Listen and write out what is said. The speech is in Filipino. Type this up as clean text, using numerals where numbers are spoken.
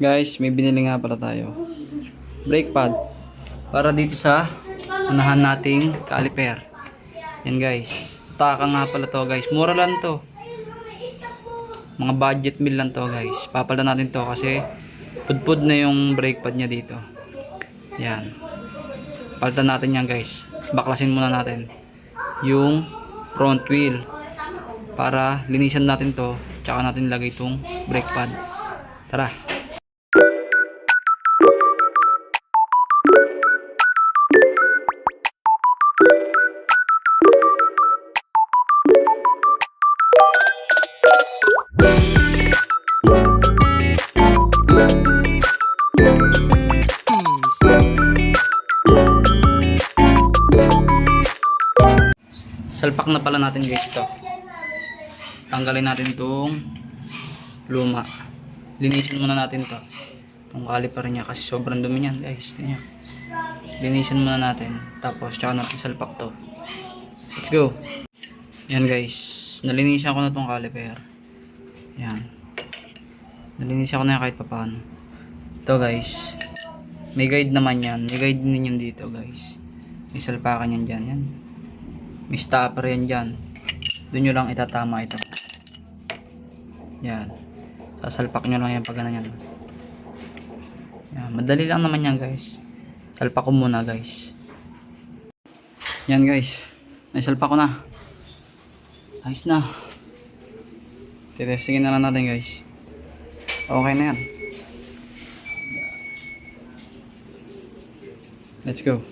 Guys, may binili nga pala tayo. Brake pad. Para dito sa unahan nating caliper. Yan guys. Taka nga pala to guys. Mura lang to. Mga budget meal lang to guys. Papalitan natin to kasi pudpud na yung brake pad niya dito. Yan. Palitan natin yan guys. Baklasin muna natin yung front wheel. Para linisan natin to. Tsaka natin ilagay itong brake pad. Tara. Salpak na pala natin guys to. Tanggalin natin itong luma. Linisin muna natin to. Itong caliper niya kasi sobrang dumi niyan guys. Tingnan. Linisin muna natin. Tapos tsaka natin salpak to. Let's go. Yan guys. Nalinisan ko na itong caliper. Yan. Nalinisan ko na yan kahit papaano. Ito guys. May guide naman yan. May guide din yan dito guys. May salpakan yan dyan. Yan. May stopper yan dyan. Doon nyo lang itatama ito. Yan. Sasalpak nyo lang yan pag ganyan. Yan. Madali lang naman yan guys. Salpak ko muna guys. Yan guys. Naisalpak ko na. Ayos na. Titestingin na lang natin guys. Okay na yan. Let's go.